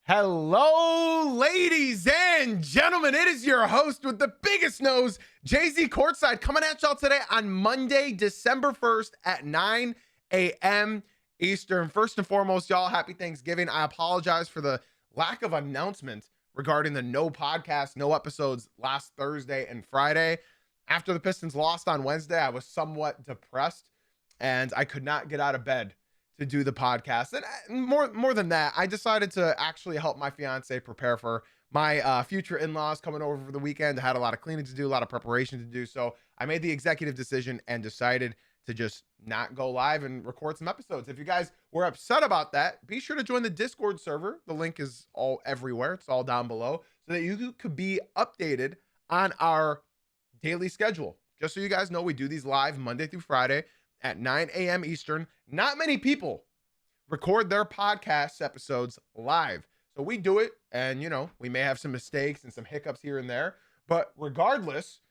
Hello, ladies and gentlemen. It is your host with the biggest nose, Jay-Z Courtside, coming at y'all today on Monday, December 1st at 9 a.m. Eastern. First and foremost, y'all, happy Thanksgiving. I apologize for the lack of announcement regarding the no podcast, no episodes last Thursday and Friday. After the Pistons lost on Wednesday, I was somewhat depressed and I could not get out of bed to do the podcast. And more than that, I decided to actually help my fiance prepare for my future in-laws coming over for the weekend. I had a lot of cleaning to do, a lot of preparation to do. So I made the executive decision and decided to just not go live and record some episodes. If you guys were upset about that, be sure to join the Discord server. The link is all everywhere. It's all down below so that you could be updated on our daily schedule. Just so you guys know, we do these live Monday through Friday at 9 a.m. Eastern. Not many people record their podcast episodes live. So we do it, and, we may have some mistakes and some hiccups here and there. But regardless,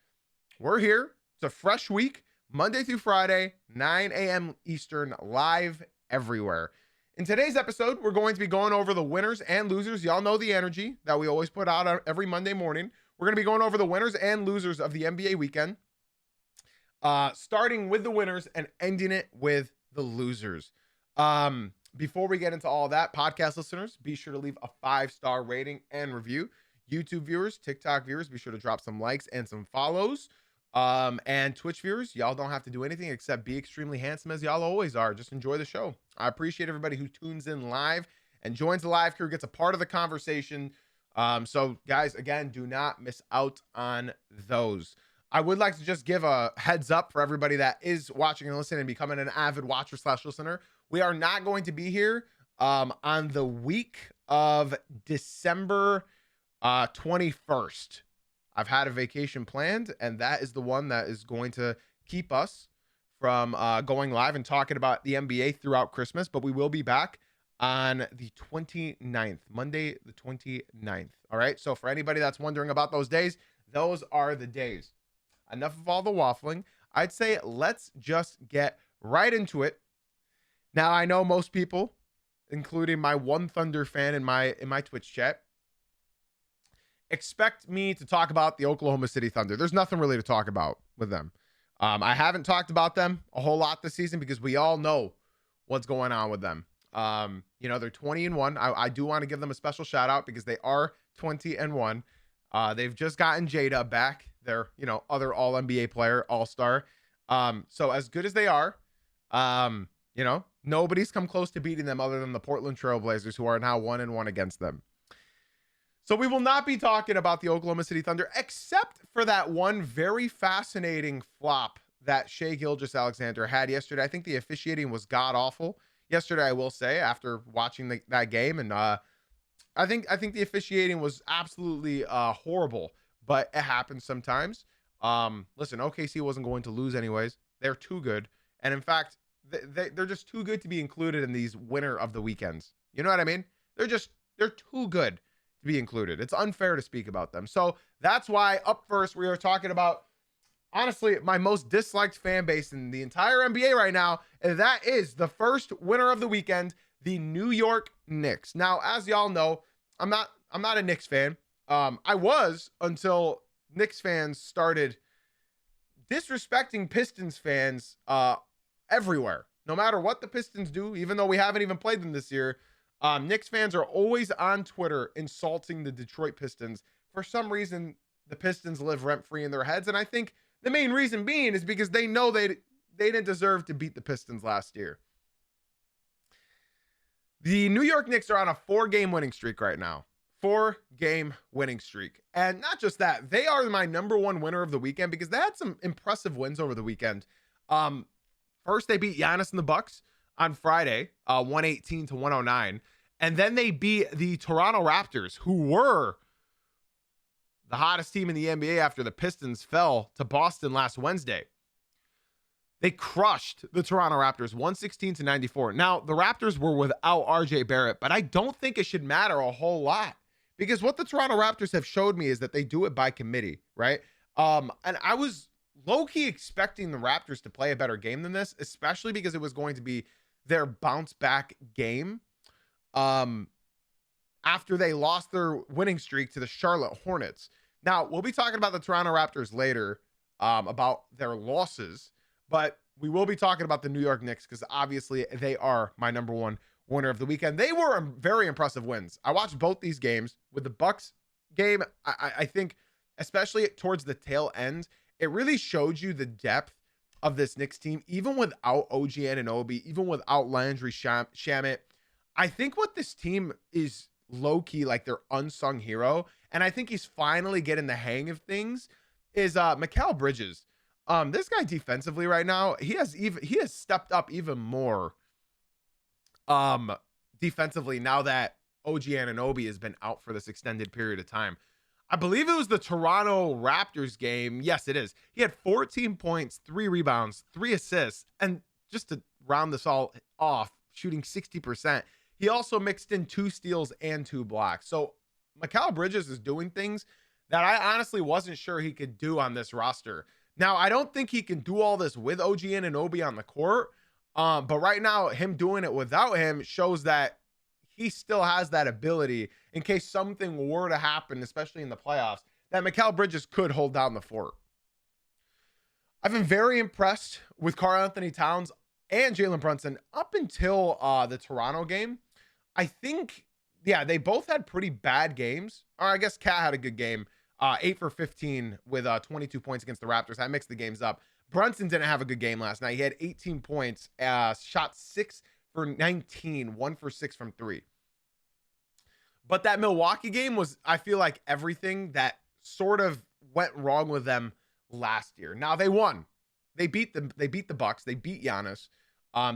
we're here. It's a fresh week, Monday through Friday, 9 a.m. Eastern, live everywhere. In today's episode, we're going to be going over the winners and losers. Y'all know the energy that we always put out every Monday morning. We're going to be going over the winners and losers of the NBA weekend. Starting with the winners and ending it with the losers. Before we get into all that, podcast listeners, be sure to leave a 5-star rating and review. YouTube viewers, TikTok viewers, be sure to drop some likes and some follows. And Twitch viewers, y'all don't have to do anything except be extremely handsome as y'all always are. Just enjoy the show. I appreciate everybody who tunes in live and joins the live crew, gets a part of the conversation. So guys, again, do not miss out on those. I would like to just give a heads up for everybody that is watching and listening and becoming an avid watcher / listener. We are not going to be here on the week of December 21st. I've had a vacation planned, and that is the one that is going to keep us from going live and talking about the NBA throughout Christmas. But we will be back on the 29th, Monday the 29th. All right. So for anybody that's wondering about those days, those are the days. Enough of all the waffling. I'd say let's just get right into it. Now, I know most people, including my one Thunder fan in my Twitch chat, expect me to talk about the Oklahoma City Thunder. There's nothing really to talk about with them. I haven't talked about them a whole lot this season because we all know what's going on with them. They're 20-1. I do want to give them a special shout out because they are 20-1. They've just gotten Jada back, their, other all NBA player, all-star. So as good as they are, nobody's come close to beating them other than the Portland Trailblazers, who are now 1-1 against them. So we will not be talking about the Oklahoma City Thunder, except for that one very fascinating flop that Shai Gilgeous-Alexander had yesterday. I think the officiating was god-awful yesterday, I will say, after watching that game. And I think the officiating was absolutely horrible, but it happens sometimes. Listen, OKC wasn't going to lose anyways. They're too good. And in fact, they're just too good to be included in these winner of the weekends. You know what I mean? They're too good to be included. It's unfair to speak about them. So that's why up first, we are talking about, honestly, my most disliked fan base in the entire NBA right now. And that is the first winner of the weekend, the New York Knicks. Now, as y'all know, I'm not a Knicks fan. I was until Knicks fans started disrespecting Pistons fans everywhere. No matter what the Pistons do, even though we haven't even played them this year, Knicks fans are always on Twitter insulting the Detroit Pistons. For some reason, the Pistons live rent-free in their heads, and I think the main reason being is because they know they didn't deserve to beat the Pistons last year. The New York Knicks are on a 4-game winning streak right now. 4-game winning streak. And not just that, they are my number one winner of the weekend because they had some impressive wins over the weekend. First, they beat Giannis and the Bucks on Friday, 118-109. And then they beat the Toronto Raptors, who were the hottest team in the NBA after the Pistons fell to Boston last Wednesday. They crushed the Toronto Raptors 116-94. Now, the Raptors were without RJ Barrett, but I don't think it should matter a whole lot because what the Toronto Raptors have showed me is that they do it by committee, right? And I was low-key expecting the Raptors to play a better game than this, especially because it was going to be their bounce-back game. after they lost their winning streak to the Charlotte Hornets. Now, we'll be talking about the Toronto Raptors later, about their losses, but we will be talking about the New York Knicks because obviously they are my number one winner of the weekend. They were very impressive wins. I watched both these games. With the Bucks game, I think, especially towards the tail end, it really showed you the depth of this Knicks team, even without OG Anunoby, even without Landry Shamet. I think what this team is low-key, like their unsung hero, and I think he's finally getting the hang of things, is Mikal Bridges. This guy defensively right now, he has stepped up even more defensively now that OG Anunoby has been out for this extended period of time. I believe it was the Toronto Raptors game. Yes, it is. He had 14 points, 3 rebounds, 3 assists, and just to round this all off, shooting 60%. He also mixed in 2 steals and 2 blocks. So Mikal Bridges is doing things that I honestly wasn't sure he could do on this roster. Now, I don't think he can do all this with OG Anunoby on the court, but right now, him doing it without him shows that he still has that ability in case something were to happen, especially in the playoffs, that Mikal Bridges could hold down the fort. I've been very impressed with Karl-Anthony Towns and Jalen Brunson up until the Toronto game. I think, yeah, they both had pretty bad games. Or I guess Cat had a good game, 8 for 15 with 22 points against the Raptors. I mixed the games up. Brunson didn't have a good game last night. He had 18 points, shot 6 for 19, 1 for 6 from 3. But that Milwaukee game was, I feel like, everything that sort of went wrong with them last year. Now they won. They beat the Bucks. They beat Giannis.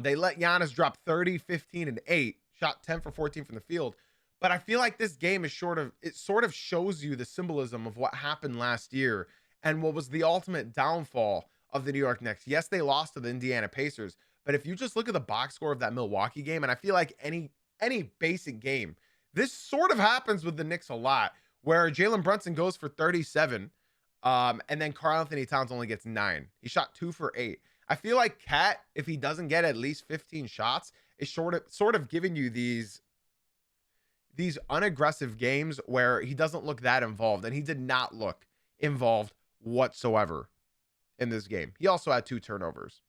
They let Giannis drop 30, 15, and 8. Shot 10 for 14 from the field. But I feel like this game is sort of shows you the symbolism of what happened last year and what was the ultimate downfall of the New York Knicks. Yes, they lost to the Indiana Pacers, but if you just look at the box score of that Milwaukee game, and I feel like any basic game, this sort of happens with the Knicks a lot, where Jalen Brunson goes for 37, and then Karl-Anthony Towns only gets 9. He shot 2 for 8. I feel like Cat, if he doesn't get at least 15 shots, is sort of giving you these unaggressive games where he doesn't look that involved, and he did not look involved whatsoever in this game. He also had 2 turnovers.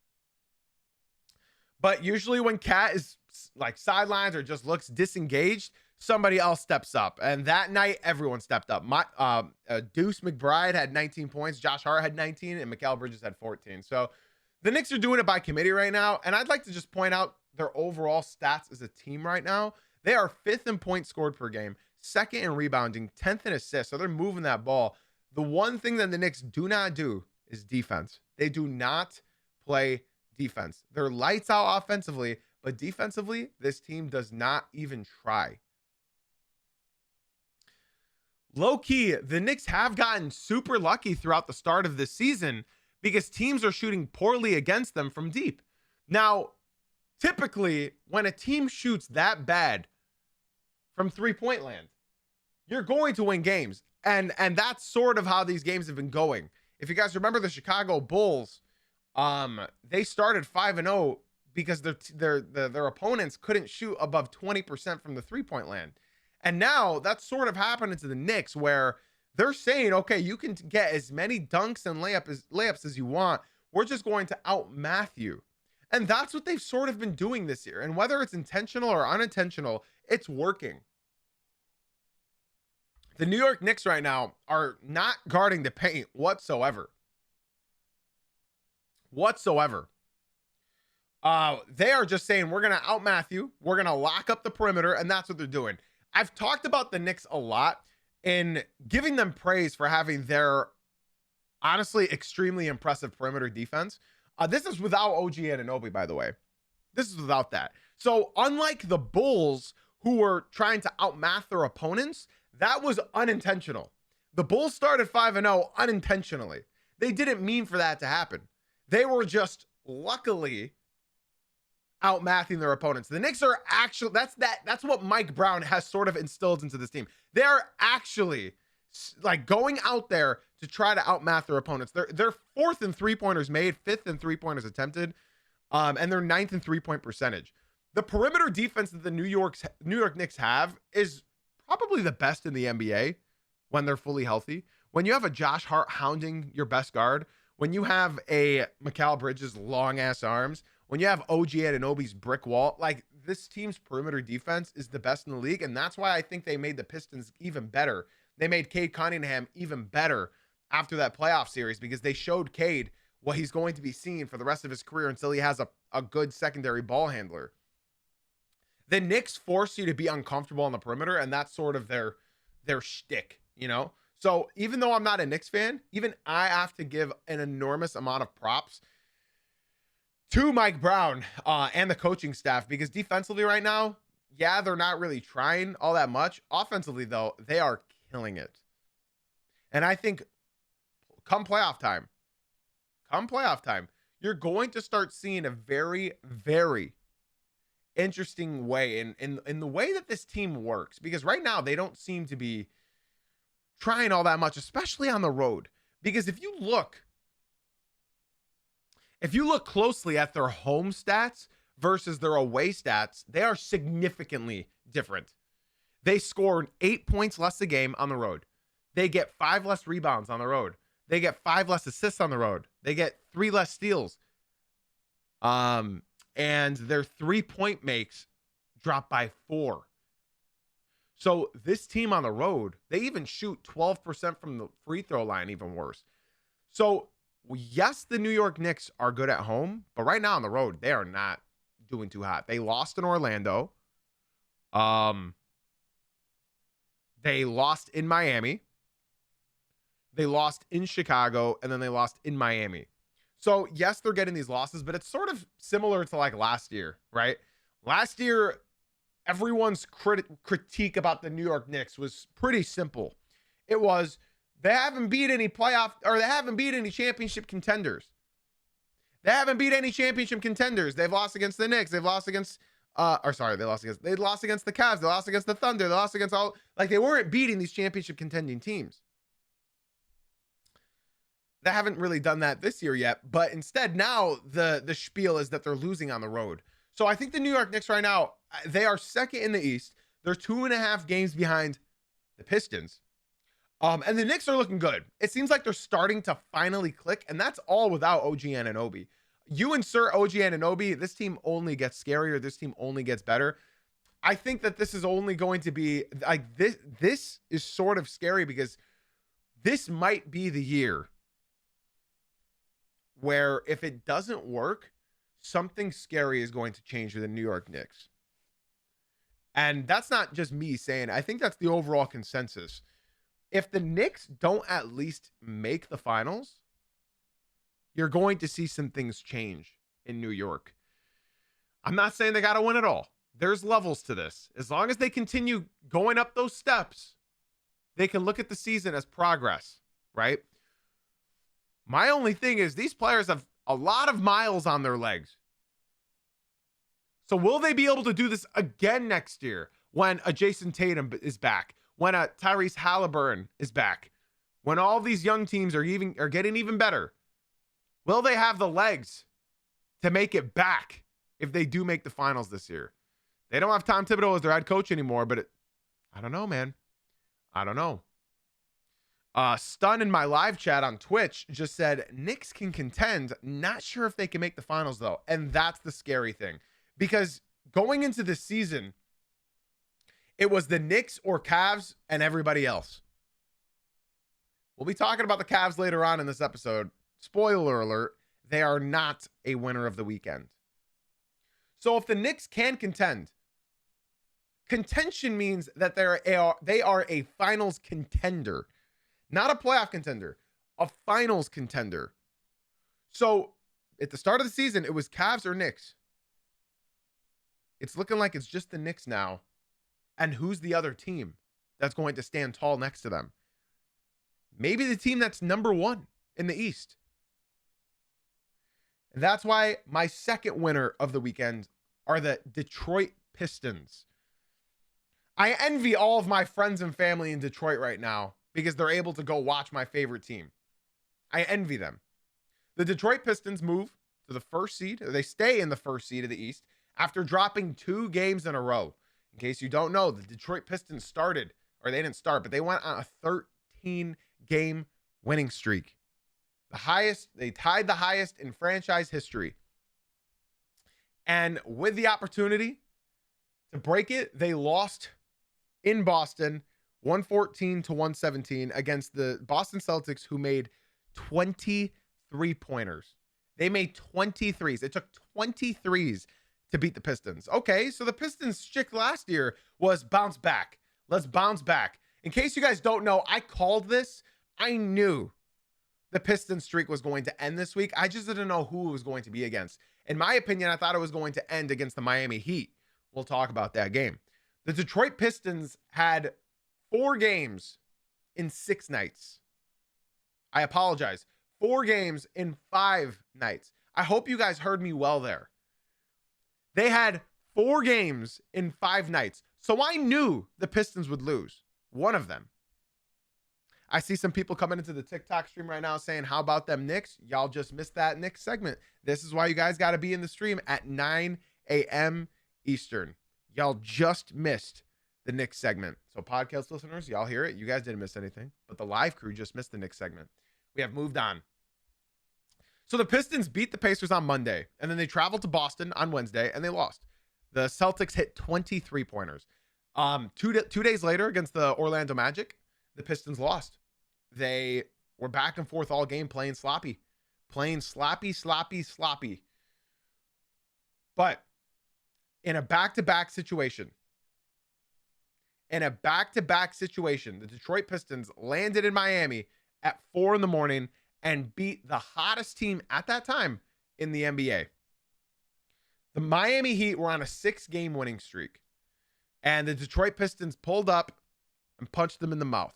But usually when Cat is like sidelines or just looks disengaged, somebody else steps up. And that night, everyone stepped up. Deuce McBride had 19 points. Josh Hart had 19. And Mikal Bridges had 14. So the Knicks are doing it by committee right now. And I'd like to just point out their overall stats as a team right now. They are 5th in points scored per game, 2nd in rebounding, 10th in assists. So they're moving that ball. The one thing that the Knicks do not do is defense. They do not play defense. They're lights out offensively, but defensively, this team does not even try. Low key, the Knicks have gotten super lucky throughout the start of this season because teams are shooting poorly against them from deep. Now, typically, when a team shoots that bad from three-point land, you're going to win games. And that's sort of how these games have been going. If you guys remember the Chicago Bulls, they started 5-0 because their opponents couldn't shoot above 20% from the three-point land. And now that's sort of happening to the Knicks where they're saying, okay, you can get as many dunks and layups as you want. We're just going to outmath you. And that's what they've sort of been doing this year. And whether it's intentional or unintentional, it's working. The New York Knicks right now are not guarding the paint whatsoever. They are just saying, we're going to outmath you. We're going to lock up the perimeter. And that's what they're doing. I've talked about the Knicks a lot in giving them praise for having their honestly extremely impressive perimeter defense. This is without OG Anunoby, by the way. This is without that. So unlike the Bulls, who were trying to outmath their opponents, that was unintentional. The Bulls started 5-0 unintentionally. They didn't mean for that to happen. They were just luckily outmathing their opponents. The Knicks are actually, that's what Mike Brown has sort of instilled into this team. They're actually like going out there to try to outmath their opponents. They're 4th in 3-pointers made, 5th in 3-pointers attempted, and they're 9th in 3-point percentage. The perimeter defense that the New York Knicks have is probably the best in the NBA when they're fully healthy. When you have a Josh Hart hounding your best guard, when you have a Mikal Bridges long ass arms, when you have OG Anunoby's brick wall, like this team's perimeter defense is the best in the league. And that's why I think they made the Pistons even better. They made Cade Cunningham even better after that playoff series because they showed Cade what he's going to be seeing for the rest of his career until he has a good secondary ball handler. The Knicks force you to be uncomfortable on the perimeter, and that's sort of their shtick, you know? So even though I'm not a Knicks fan, even I have to give an enormous amount of props to Mike Brown and the coaching staff because defensively right now, yeah, they're not really trying all that much. Offensively, though, they are killing it. And I think come playoff time, you're going to start seeing a very, very interesting way in the way that this team works, because right now they don't seem to be trying all that much, especially on the road. Because if you look closely at their home stats versus their away stats, they are significantly different. They score 8 points less a game on the road. They get 5 less rebounds on the road. They get 5 less assists on the road. They get 3 less steals. And their 3-point makes drop by 4. So this team on the road, they even shoot 12% from the free throw line, even worse. So yes, the New York Knicks are good at home, but right now on the road, they are not doing too hot. They lost in Orlando. They lost in Miami. They lost in Chicago, and then they lost in Miami. So yes, they're getting these losses, but it's sort of similar to like last year, right? Last year, everyone's critique about the New York Knicks was pretty simple. It was they haven't beat any championship contenders. They haven't beat any championship contenders. They've lost against the Knicks. They've lost against they lost against the Cavs. They lost against the Thunder. They lost against they weren't beating these championship contending teams. They haven't really done that this year yet, but instead now the spiel is that they're losing on the road. So I think the New York Knicks right now, they are second in the East. They're 2.5 games behind the Pistons. And the Knicks are looking good. It seems like they're starting to finally click, and that's all without OG Anunoby. You insert OG Anunoby, this team only gets scarier. This team only gets better. I think that this is only going to be like this. This is sort of scary because this might be the year where if it doesn't work, something scary is going to change with the New York Knicks. And that's not just me saying it. I think that's the overall consensus. If the Knicks don't at least make the finals, you're going to see some things change in New York. I'm not saying they got to win it all. There's levels to this. As long as they continue going up those steps, they can look at the season as progress, right? My only thing is these players have a lot of miles on their legs. So will they be able to do this again next year when a Jason Tatum is back, when a Tyrese Halliburton is back, when all these young teams are getting even better? Will they have the legs to make it back if they do make the finals this year? They don't have Tom Thibodeau as their head coach anymore, but I don't know, man. I don't know. Stun in my live chat on Twitch just said Knicks can contend. Not sure if they can make the finals though. And that's the scary thing, because going into this season, it was the Knicks or Cavs and everybody else. We'll be talking about the Cavs later on in this episode. Spoiler alert, they are not a winner of the weekend. So if the Knicks can contend, contention means that they are a finals contender. Not a playoff contender, a finals contender. So at the start of the season, it was Cavs or Knicks. It's looking like it's just the Knicks now. And who's the other team that's going to stand tall next to them? Maybe the team that's number 1 in the East. And that's why my second winner of the weekend are the Detroit Pistons. I envy all of my friends and family in Detroit right now, because they're able to go watch my favorite team. I envy them. The Detroit Pistons move to the first seed. They stay in the first seed of the East after dropping 2 games in a row. In case you don't know, the Detroit Pistons started, or they didn't start, but they went on a 13-game winning streak. The highest, they tied the highest in franchise history. And with the opportunity to break it, they lost in Boston 114-117 against the Boston Celtics, who made 23 pointers. They made 23s. It took 23s to beat the Pistons. Okay, so the Pistons' shtick last year was bounce back. Let's bounce back. In case you guys don't know, I called this. I knew the Pistons streak was going to end this week. I just didn't know who it was going to be against. In my opinion, I thought it was going to end against the Miami Heat. We'll talk about that game. The Detroit Pistons had 4 games in 6 nights. I apologize. 4 games in 5 nights. I hope you guys heard me well there. They had 4 games in 5 nights. So I knew the Pistons would lose one of them. I see some people coming into the TikTok stream right now saying, how about them Knicks? Y'all just missed that Knicks segment. This is why you guys got to be in the stream at 9 a.m. Eastern. Y'all just missed the Knicks segment. So podcast listeners, y'all hear it. You guys didn't miss anything, but the live crew just missed the Knicks segment. We have moved on. So the Pistons beat the Pacers on Monday, and then they traveled to Boston on Wednesday, and they lost. The Celtics hit 23 pointers. 2 days later against the Orlando Magic, the Pistons lost. They were back and forth all game playing sloppy. But in a back-to-back situation, the Detroit Pistons landed in Miami at 4 a.m. and beat the hottest team at that time in the NBA. The Miami Heat were on a 6-game winning streak, and the Detroit Pistons pulled up and punched them in the mouth.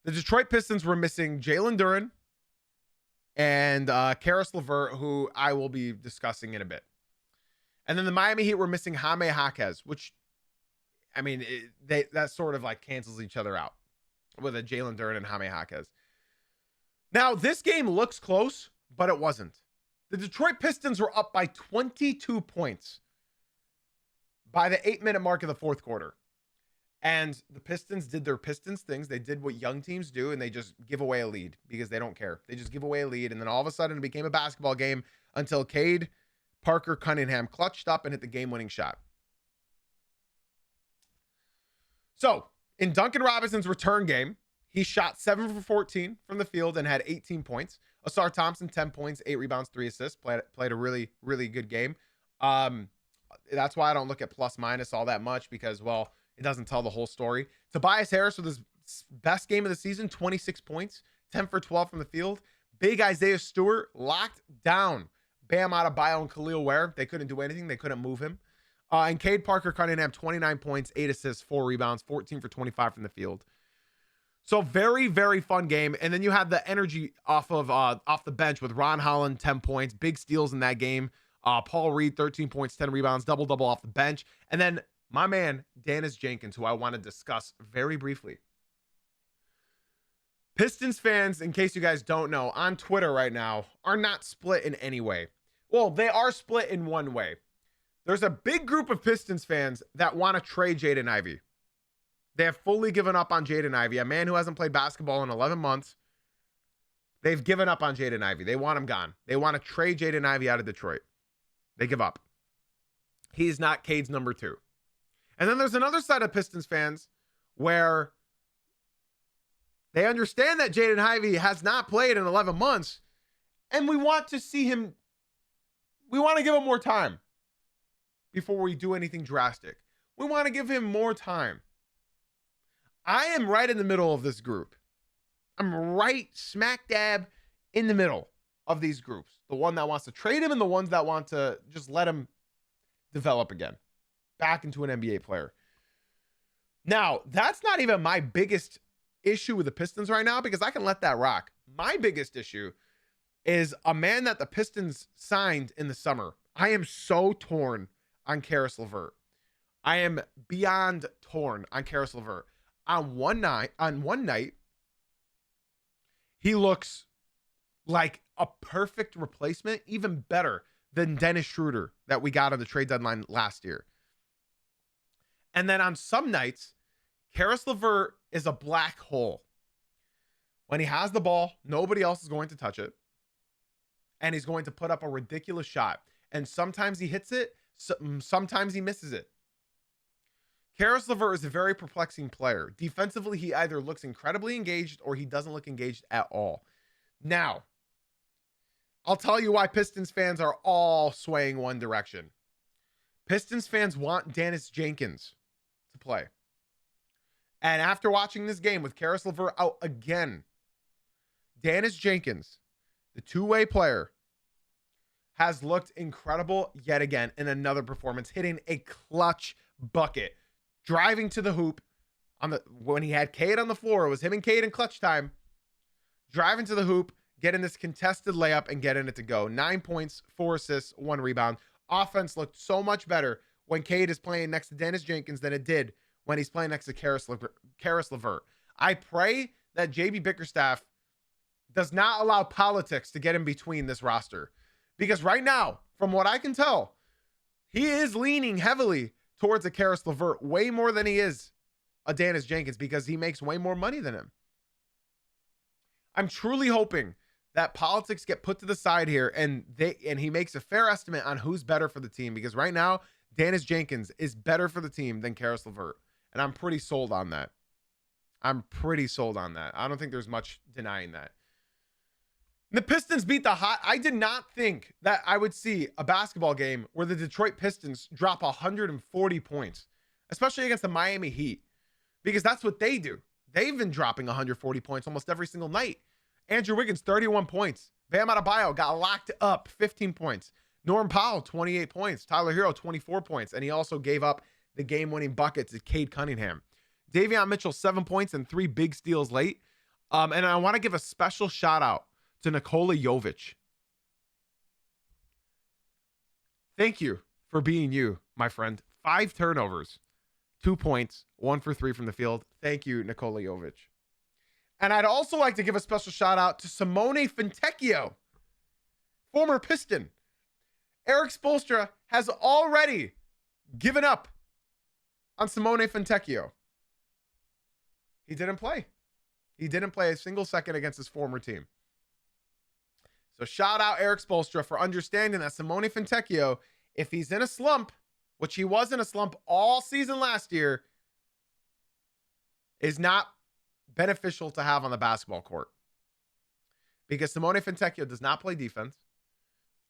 The Detroit Pistons were missing Jalen Duren and Karis LeVert, who I will be discussing in a bit. And then the Miami Heat were missing Jaime Jaquez, which, I mean, that sort of like cancels each other out with a Jalen Duren and Jaime Jaquez. Now, this game looks close, but it wasn't. The Detroit Pistons were up by 22 points by the 8-minute mark of the fourth quarter. And the Pistons did their Pistons things. They did what young teams do, and they just give away a lead because they don't care. They just give away a lead, and then all of a sudden it became a basketball game until Cade Parker Cunningham clutched up and hit the game-winning shot. So, in Duncan Robinson's return game, he shot 7 for 14 from the field and had 18 points. Asar Thompson, 10 points, 8 rebounds, 3 assists. Played a really, really good game. That's why I don't look at plus-minus all that much because, well, it doesn't tell the whole story. Tobias Harris with his best game of the season, 26 points, 10 for 12 from the field. Big Isaiah Stewart locked down Bam Adebayo and Khalil Ware. They couldn't do anything. They couldn't move him. And Cade Parker Cunningham, 29 points, 8 assists, 4 rebounds, 14 for 25 from the field. So very, very fun game. And then you had the energy off the bench with Ron Holland, 10 points, big steals in that game. Paul Reed, 13 points, 10 rebounds, double-double off the bench. And then my man, Dennis Jenkins, who I want to discuss very briefly. Pistons fans, in case you guys don't know, on Twitter right now are not split in any way. Well, they are split in one way. There's a big group of Pistons fans that want to trade Jaden Ivey. They have fully given up on Jaden Ivey, a man who hasn't played basketball in 11 months. They've given up on Jaden Ivey. They want him gone. They want to trade Jaden Ivey out of Detroit. They give up. He's not Cade's number 2. And then there's another side of Pistons fans where they understand that Jaden Ivey has not played in 11 months, and we want to see him. We want to give him more time before we do anything drastic. We want to give him more time. I am right in the middle of this group. I'm right smack dab in the middle of these groups. The one that wants to trade him and the ones that want to just let him develop again, back into an NBA player. Now, that's not even my biggest issue with the Pistons right now because I can let that rock. My biggest issue is a man that the Pistons signed in the summer. I am so torn on Karis LeVert. I am beyond torn on Karis LeVert. On one night, he looks like a perfect replacement, even better than Dennis Schroeder that we got on the trade deadline last year. And then on some nights, Karis LeVert is a black hole. When he has the ball, nobody else is going to touch it. And he's going to put up a ridiculous shot. And sometimes he hits it, sometimes he misses it. Karis LeVert is a very perplexing player. Defensively, he either looks incredibly engaged or he doesn't look engaged at all. Now, I'll tell you why Pistons fans are all swaying one direction. Pistons fans want Dennis Jenkins to play. And after watching this game with Karis LeVert out again, Dennis Jenkins, the two-way player, has looked incredible yet again in another performance, hitting a clutch bucket, driving to the hoop when he had Cade on the floor. It was him and Cade in clutch time, driving to the hoop, getting this contested layup and getting it to go. 9 points, 4 assists, 1 rebound. Offense looked so much better when Cade is playing next to Dennis Jenkins than it did when he's playing next to Karis LeVert. I pray that JB Bickerstaff does not allow politics to get in between this roster. Because right now, from what I can tell, he is leaning heavily towards a Karis LeVert way more than he is a Dennis Jenkins because he makes way more money than him. I'm truly hoping that politics get put to the side here and he makes a fair estimate on who's better for the team, because right now Dennis Jenkins is better for the team than Karis LeVert, and I'm pretty sold on that. I don't think there's much denying that. The Pistons beat the Hot. I did not think that I would see a basketball game where the Detroit Pistons drop 140 points, especially against the Miami Heat, because that's what they do. They've been dropping 140 points almost every single night. Andrew Wiggins, 31 points. Bam Adebayo got locked up, 15 points. Norm Powell, 28 points. Tyler Hero, 24 points. And he also gave up the game-winning bucket to Cade Cunningham. Davion Mitchell, 7 points and 3 big steals late. And I want to give a special shout-out to Nikola Jovic. Thank you for being you, my friend. 5 turnovers, 2 points, 1 for 3 from the field. Thank you, Nikola Jovic. And I'd also like to give a special shout out to Simone Fontecchio, former Piston. Eric Spoelstra has already given up on Simone Fontecchio. He didn't play. He didn't play a single second against his former team. So shout out Eric Spoelstra for understanding that Simone Fontecchio, if he's in a slump, which he was in a slump all season last year, is not beneficial to have on the basketball court. Because Simone Fontecchio does not play defense.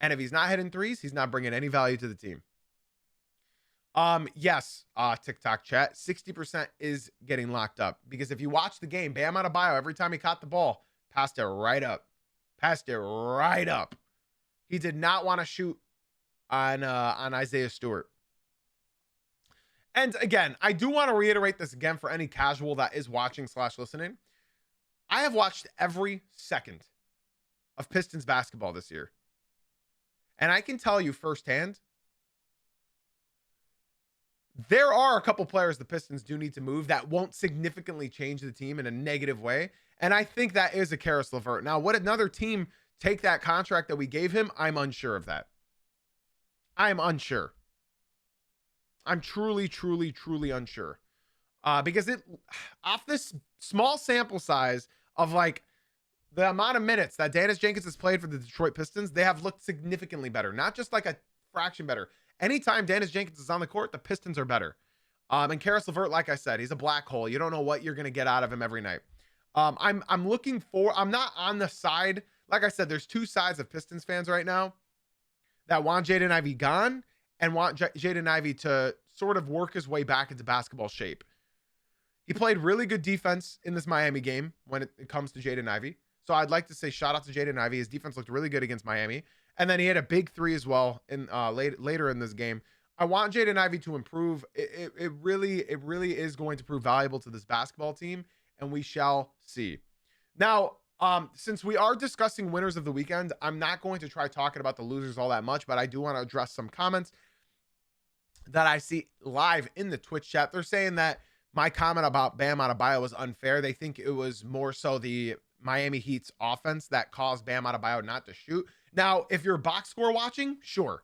And if he's not hitting threes, he's not bringing any value to the team. Yes, TikTok chat, 60% is getting locked up. Because if you watch the game, Bam Adebayo, every time he caught the ball, passed it right up. He did not want to shoot on Isaiah Stewart. And again, I do want to reiterate this again for any casual that is watching / listening. I have watched every second of Pistons basketball this year. And I can tell you firsthand, there are a couple players the Pistons do need to move that won't significantly change the team in a negative way. And I think that is a Karis LeVert. Now, would another team take that contract that we gave him? I'm unsure of that. I'm unsure. I'm truly unsure. Because off this small sample size of like the amount of minutes that Dennis Jenkins has played for the Detroit Pistons, they have looked significantly better. Not just like a fraction better. Anytime Dennis Jenkins is on the court, the Pistons are better. And Karis LeVert, like I said, he's a black hole. You don't know what you're going to get out of him every night. I'm not on the side. Like I said, there's two sides of Pistons fans right now that want Jaden Ivey gone and want Jaden Ivey to sort of work his way back into basketball shape. He played really good defense in this Miami game when it comes to Jaden Ivey. So I'd like to say shout out to Jaden Ivey. His defense looked really good against Miami. And then he had a big 3 as well in later in this game. I want Jaden Ivey to improve. It really is going to prove valuable to this basketball team, and we shall see. Now, since we are discussing winners of the weekend, I'm not going to try talking about the losers all that much, but I do want to address some comments that I see live in the Twitch chat. They're saying that my comment about Bam Adebayo was unfair. They think it was more so the Miami Heat's offense that caused Bam Adebayo not to shoot. Now, if you're box score watching, sure.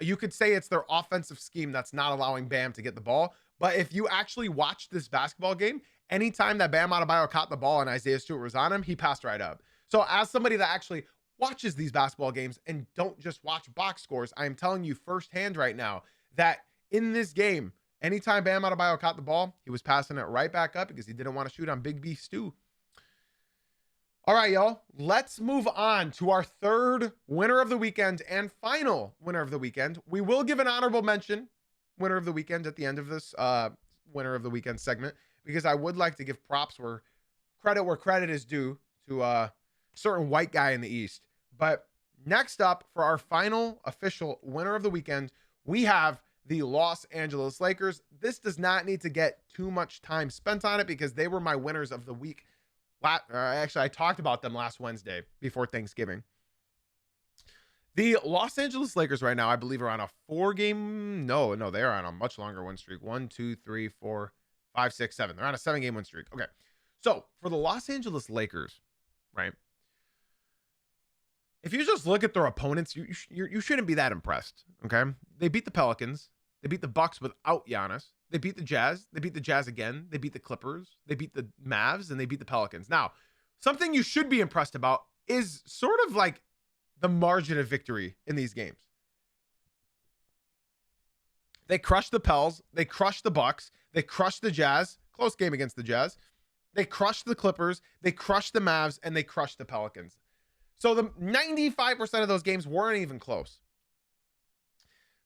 You could say it's their offensive scheme that's not allowing Bam to get the ball. But if you actually watch this basketball game, anytime that Bam Adebayo caught the ball and Isaiah Stewart was on him, he passed right up. So as somebody that actually watches these basketball games and don't just watch box scores, I am telling you firsthand right now that in this game, anytime Bam Adebayo caught the ball, he was passing it right back up because he didn't want to shoot on Big B Stu. All right, y'all, let's move on to our third winner of the weekend and final winner of the weekend. We will give an honorable mention winner of the weekend at the end of this winner of the weekend segment, because I would like to give props where credit is due to a certain white guy in the East. But next up for our final official winner of the weekend, we have the Los Angeles Lakers. This does not need to get too much time spent on it because they were my winners of the week. Actually, I talked about them last Wednesday before Thanksgiving. The Los Angeles Lakers right now, I believe, are on a 4-game. No, they are on a much longer win streak. 1, 2, 3, 4, 5, 6, 7. They're on a 7-game win streak. Okay. So for the Los Angeles Lakers, right? If you just look at their opponents, you shouldn't be that impressed. Okay. They beat the Pelicans. They beat the Bucks without Giannis. They beat the Jazz. They beat the Jazz again. They beat the Clippers. They beat the Mavs, and they beat the Pelicans. Now, something you should be impressed about is sort of like the margin of victory in these games. They crushed the Pels. They crushed the Bucks. They crushed the Jazz. Close game against the Jazz. They crushed the Clippers. They crushed the Mavs, and they crushed the Pelicans. So the 95% of those games weren't even close.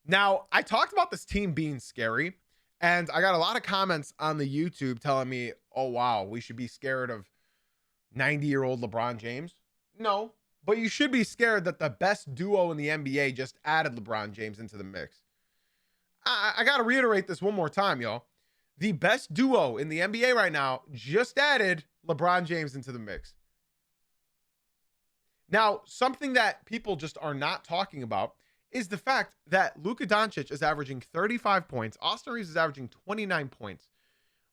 Now, I talked about this team being scary, and I got a lot of comments on the YouTube telling me, oh, wow, we should be scared of 90-year-old LeBron James. No, but you should be scared that the best duo in the NBA just added LeBron James into the mix. I got to reiterate this one more time, y'all. The best duo in the NBA right now just added LeBron James into the mix. Now, something that people just are not talking about is the fact that Luka Doncic is averaging 35 points. Austin Reeves is averaging 29 points.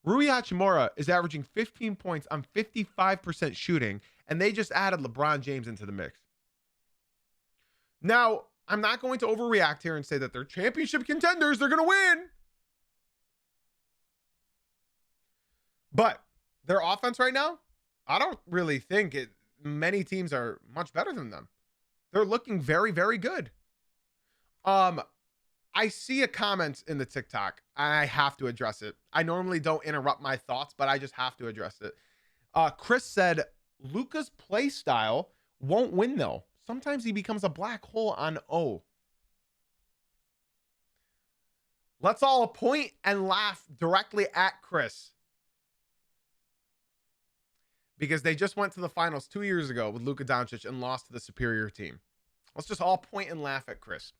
Rui Hachimura is averaging 15 points on 55% shooting, and they just added LeBron James into the mix. Now, I'm not going to overreact here and say that they're championship contenders. They're going to win. But their offense right now, I don't really think many teams are much better than them. They're looking very, very good. I see a comment in the TikTok and I have to address it. I normally don't interrupt my thoughts, but I just have to address it. Chris said, Luka's play style won't win though. Sometimes he becomes a black hole on O. Let's all point and laugh directly at Chris, because they just went to the finals 2 years ago with Luka Doncic and lost to the superior team. Let's just all point and laugh at Chris.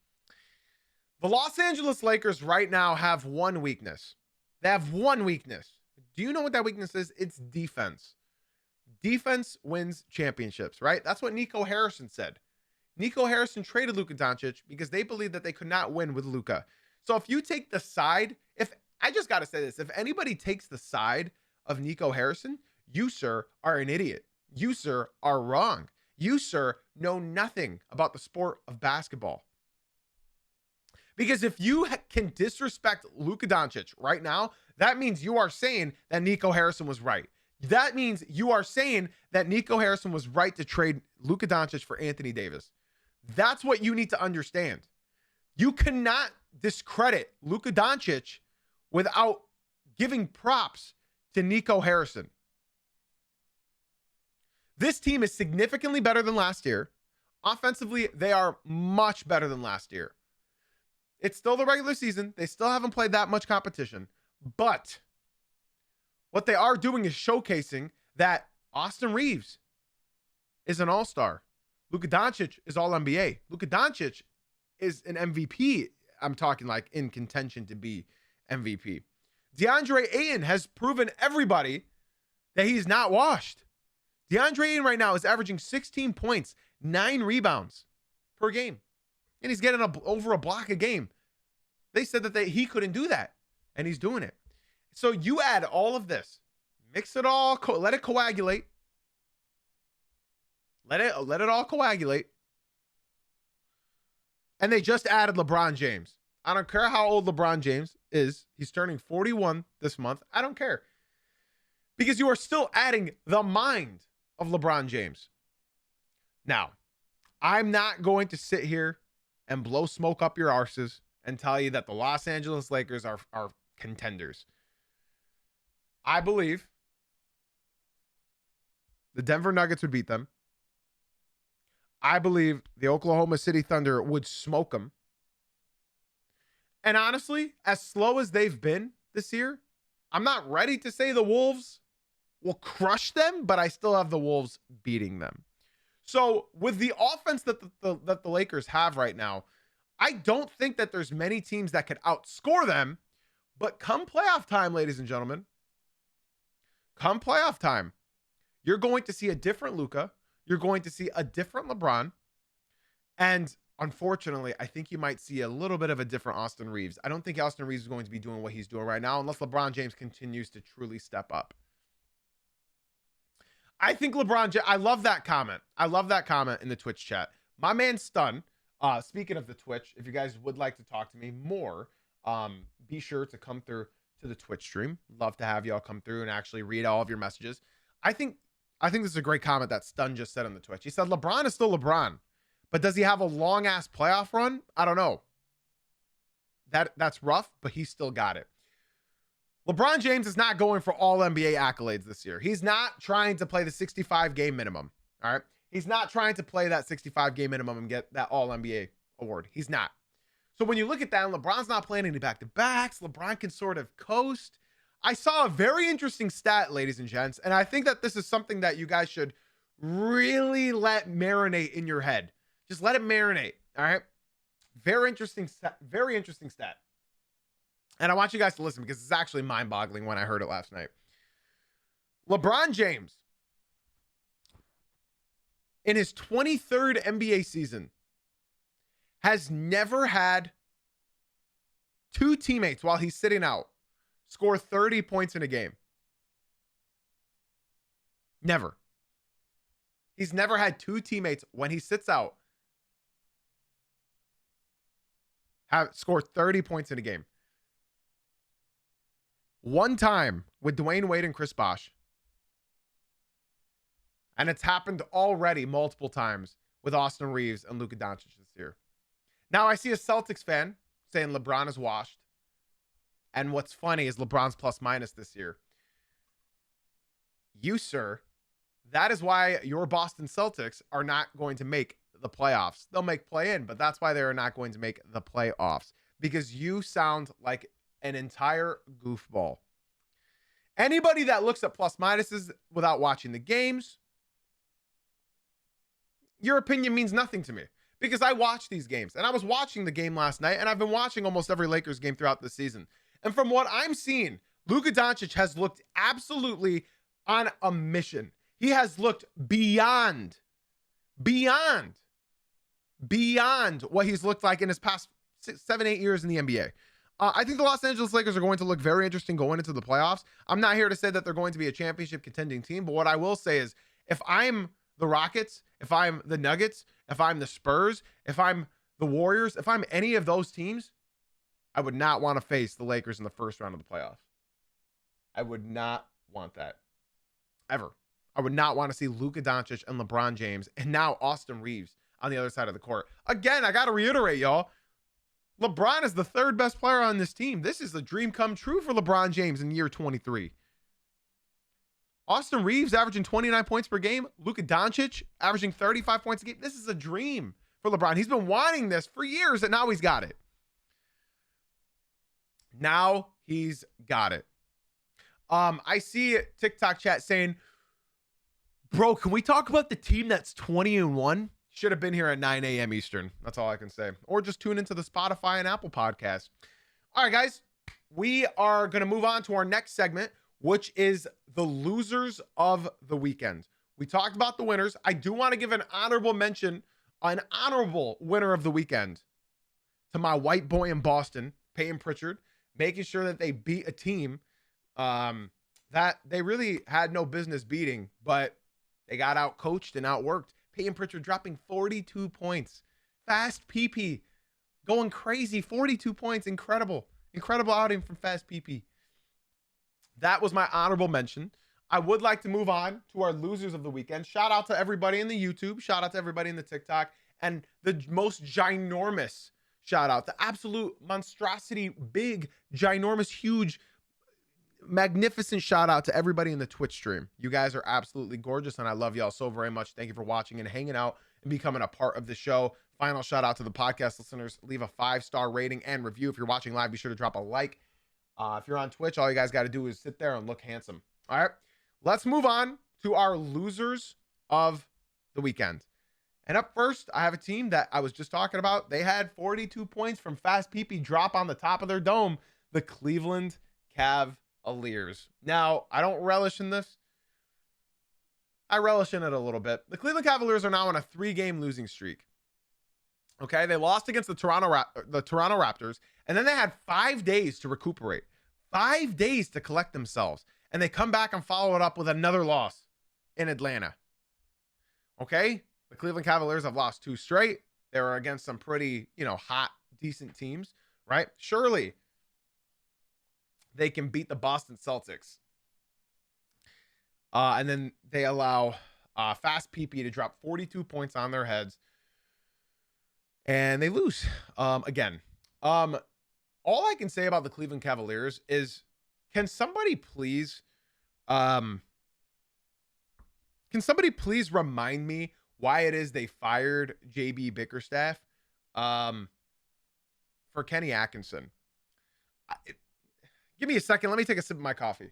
The Los Angeles Lakers right now have one weakness. They have one weakness. Do you know what that weakness is? It's defense. Defense wins championships, right? That's what Nico Harrison said. Nico Harrison traded Luka Doncic because they believed that they could not win with Luka. So if you take the side, I just got to say this, if anybody takes the side of Nico Harrison, you, sir, are an idiot. You, sir, are wrong. You, sir, know nothing about the sport of basketball. Because if you can disrespect Luka Doncic right now, that means you are saying that Nico Harrison was right. That means you are saying that Nico Harrison was right to trade Luka Doncic for Anthony Davis. That's what you need to understand. You cannot discredit Luka Doncic without giving props to Nico Harrison. This team is significantly better than last year. Offensively, they are much better than last year. It's still the regular season. They still haven't played that much competition. But what they are doing is showcasing that Austin Reeves is an all-star. Luka Doncic is all-NBA. Luka Doncic is an MVP. I'm talking like in contention to be MVP. DeAndre Ayton has proven everybody that he's not washed. DeAndre Ayton right now is averaging 16 points, 9 rebounds per game. And he's getting over a block a game. They said that he couldn't do that, and he's doing it. So you add all of this, mix it all, let it coagulate. Let it all coagulate. And they just added LeBron James. I don't care how old LeBron James is. He's turning 41 this month. I don't care. Because you are still adding the mind of LeBron James. Now, I'm not going to sit here and blow smoke up your arses and tell you that the Los Angeles Lakers are contenders. I believe the Denver Nuggets would beat them. I believe the Oklahoma City Thunder would smoke them. And honestly, as slow as they've been this year, I'm not ready to say the Wolves will crush them, but I still have the Wolves beating them. So with the offense that the Lakers have right now, I don't think that there's many teams that could outscore them. But come playoff time, ladies and gentlemen, come playoff time, you're going to see a different Luka. You're going to see a different LeBron. And unfortunately, I think you might see a little bit of a different Austin Reeves. I don't think Austin Reeves is going to be doing what he's doing right now unless LeBron James continues to truly step up. I think I love that comment. I love that comment in the Twitch chat. My man Stun, speaking of the Twitch, if you guys would like to talk to me more, be sure to come through to the Twitch stream. Love to have y'all come through and actually read all of your messages. I think this is a great comment that Stun just said on the Twitch. He said, LeBron is still LeBron, but does he have a long ass playoff run? I don't know. That's rough, but he still got it. LeBron James is not going for all NBA accolades this year. He's not trying to play the 65 game minimum. All right. He's not trying to play that 65 game minimum and get that all NBA award. He's not. So when you look at that, and LeBron's not playing any back-to-backs, LeBron can sort of coast. I saw a very interesting stat, ladies and gents, and I think that this is something that you guys should really let marinate in your head. Just let it marinate. All right. Very interesting stat. Very interesting stat. And I want you guys to listen because it's actually mind-boggling when I heard it last night. LeBron James, in his 23rd NBA season, has never had two teammates while he's sitting out score 30 points in a game. Never. He's never had two teammates when he sits out have scored 30 points in a game. One time with Dwayne Wade and Chris Bosh. And it's happened already multiple times with Austin Reeves and Luka Doncic this year. Now I see a Celtics fan saying LeBron is washed. And what's funny is LeBron's plus minus this year. You, sir, that is why your Boston Celtics are not going to make the playoffs. They'll make play in, but that's why they're not going to make the playoffs. Because you sound like an entire goofball. Anybody that looks at plus minuses without watching the games, your opinion means nothing to me. Because I watch these games. And I was watching the game last night, and I've been watching almost every Lakers game throughout the season. And from what I'm seeing, Luka Doncic has looked absolutely on a mission. He has looked beyond what he's looked like in his past 7-8 years in the NBA. I think the Los Angeles Lakers are going to look very interesting going into the playoffs. I'm not here to say that they're going to be a championship contending team, but what I will say is if I'm the Rockets, if I'm the Nuggets, if I'm the Spurs, if I'm the Warriors, if I'm any of those teams, I would not want to face the Lakers in the first round of the playoffs. I would not want that. Ever. I would not want to see Luka Doncic and LeBron James and now Austin Reeves on the other side of the court. Again, I got to reiterate, y'all. LeBron is the third best player on this team. This is the dream come true for LeBron James in year 23. Austin Reeves averaging 29 points per game. Luka Doncic averaging 35 points a game. This is a dream for LeBron. He's been wanting this for years, and now he's got it. Now he's got it. I see TikTok chat saying, bro, can we talk about the team that's 20-1? Should have been here at 9 a.m. Eastern. That's all I can say. Or just tune into the Spotify and Apple podcast. All right, guys. We are going to move on to our next segment, which is the losers of the weekend. We talked about the winners. I do want to give an honorable mention, an honorable winner of the weekend to my white boy in Boston, Peyton Pritchard, making sure that they beat a team that they really had no business beating, but they got out coached and outworked. Peyton Pritchard dropping 42 points. Fast PP going crazy. 42 points. Incredible. Incredible outing from Fast PP. That was my honorable mention. I would like to move on to our losers of the weekend. Shout out to everybody in the YouTube. Shout out to everybody in the TikTok. And the most ginormous shout out, the absolute monstrosity, big, ginormous, huge, magnificent shout out to everybody in the Twitch stream. You guys are absolutely gorgeous, and I love y'all so very much. Thank you for watching and hanging out and becoming a part of the show. Final shout out to the podcast listeners. Leave a 5-star rating and review. If you're watching live, be sure to drop a like. If you're on Twitch, all you guys got to do is sit there and look handsome. All right, let's move on to our losers of the weekend. And up first, I have a team that I was just talking about. They had 42 points from Fast PP drop on the top of their dome, the Cleveland Cavaliers. Now, I don't relish in this. I relish in it a little bit. The Cleveland Cavaliers are now on a 3-game losing streak. Okay, they lost against the Toronto Raptors, and then they had 5 days to recuperate, 5 days to collect themselves, and they come back and follow it up with another loss in Atlanta. Okay, the Cleveland Cavaliers have lost 2 straight. They were against some pretty, hot, decent teams, right? Surely they can beat the Boston Celtics. And then they allow Fast PP to drop 42 points on their heads. And they lose again. All I can say about the Cleveland Cavaliers is, can somebody please remind me why it is they fired JB Bickerstaff for Kenny Atkinson? Give me a second. Let me take a sip of my coffee.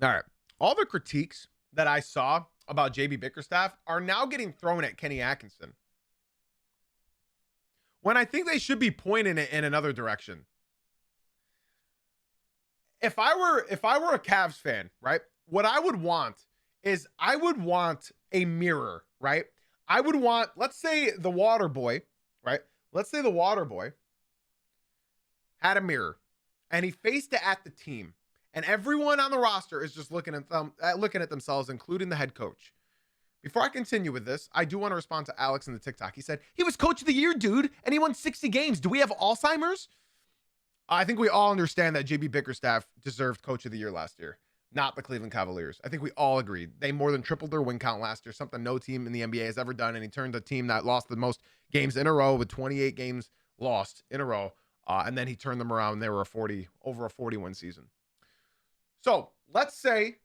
All right. All the critiques that I saw about JB Bickerstaff are now getting thrown at Kenny Atkinson, when I think they should be pointing it in another direction. If I were a Cavs fan, right, what I would want is I would want a mirror, right? I would want, let's say the water boy, right? Let's say the water boy had a mirror and he faced it at the team, and everyone on the roster is just looking at themselves, including the head coach. Before I continue with this, I do want to respond to Alex in the TikTok. He said, he was coach of the year, dude, and he won 60 games. Do we have Alzheimer's? I think we all understand that JB Bickerstaff deserved coach of the year last year, not the Cleveland Cavaliers. I think we all agreed. They more than tripled their win count last year, something no team in the NBA has ever done, and he turned a team that lost the most games in a row with 28 games lost in a row, and then he turned them around. They were over a 41 season. So let's say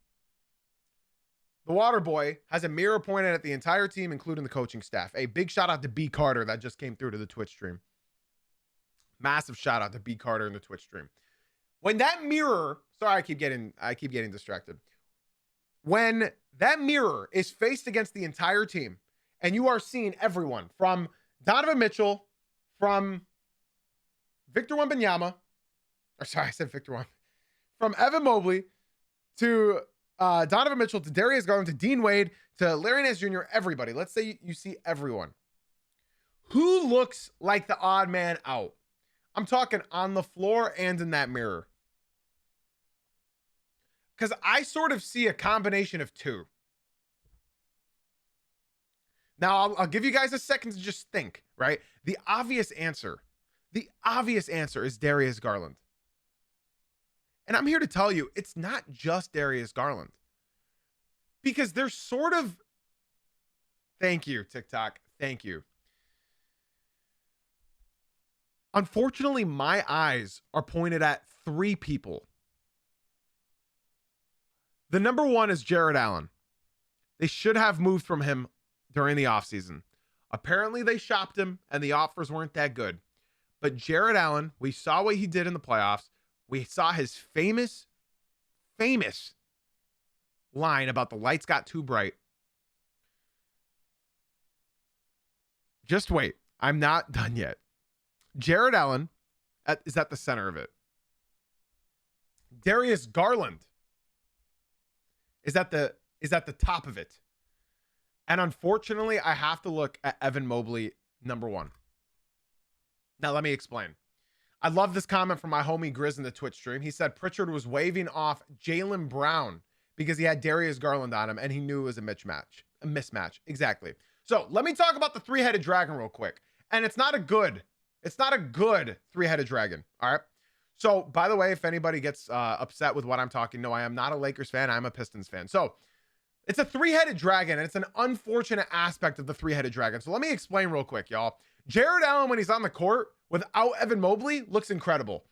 the water boy has a mirror pointed at the entire team, including the coaching staff. A big shout out to B Carter that just came through to the Twitch stream. Massive shout out to B Carter in the Twitch stream. When that mirror, sorry, I keep getting distracted. When that mirror is faced against the entire team, and you are seeing everyone from Donovan Mitchell, from Victor Wembanyama, or sorry, I said Victor Wembanyama, from Evan Mobley to Donovan Mitchell to Darius Garland to Dean Wade to Larry Nance Jr., everybody. Let's say you see everyone. Who looks like the odd man out? I'm talking on the floor and in that mirror. Because I sort of see a combination of two. Now, I'll give you guys a second to just think, right? The obvious answer is Darius Garland. And I'm here to tell you, it's not just Darius Garland. Because there's sort of... Thank you, TikTok. Thank you. Unfortunately, my eyes are pointed at 3 people. The number one is Jared Allen. They should have moved from him during the offseason. Apparently, they shopped him, and the offers weren't that good. But Jared Allen, we saw what he did in the playoffs. We saw his famous line about the lights got too bright. Just wait. I'm not done yet. Jared Allen is at the center of it. Darius Garland is at the top of it. And unfortunately, I have to look at Evan Mobley, number 1. Now, let me explain. I love this comment from my homie Grizz in the Twitch stream. He said Pritchard was waving off Jaylen Brown because he had Darius Garland on him and he knew it was a mismatch. Exactly. So let me talk about the three-headed dragon real quick. And it's not a good three-headed dragon. All right. So by the way, if anybody gets upset with what I'm talking, no, I am not a Lakers fan. I'm a Pistons fan. So it's a three-headed dragon, and it's an unfortunate aspect of the three-headed dragon. So let me explain real quick, y'all. Jared Allen, when he's on the court without Evan Mobley, looks incredible.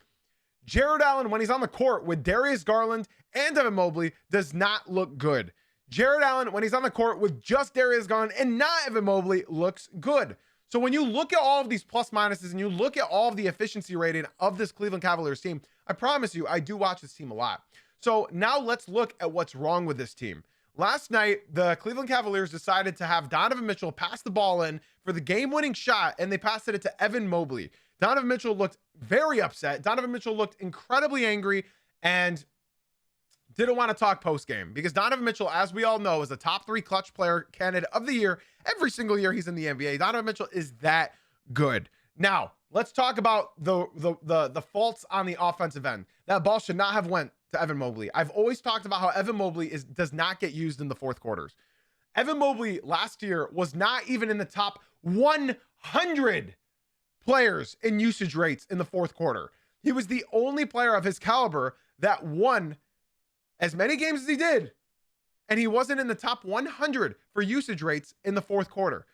Jared Allen, when he's on the court with Darius Garland and Evan Mobley, does not look good. Jared Allen, when he's on the court with just Darius Garland and not Evan Mobley, looks good. So when you look at all of these plus minuses and you look at all of the efficiency rating of this Cleveland Cavaliers team, I promise you, I do watch this team a lot. So now let's look at what's wrong with this team. Last night, the Cleveland Cavaliers decided to have Donovan Mitchell pass the ball in for the game-winning shot, and they passed it to Evan Mobley. Donovan Mitchell looked very upset. Donovan Mitchell looked incredibly angry and didn't want to talk post-game because Donovan Mitchell, as we all know, is a top 3 clutch player candidate of the year. Every single year he's in the NBA. Donovan Mitchell is that good. Now, let's talk about the faults on the offensive end. That ball should not have went to Evan Mobley. I've always talked about how Evan Mobley does not get used in the fourth quarters. Evan Mobley last year was not even in the top 100 players in usage rates in the fourth quarter. He was the only player of his caliber that won as many games as he did, and he wasn't in the top 100 for usage rates in the fourth quarter.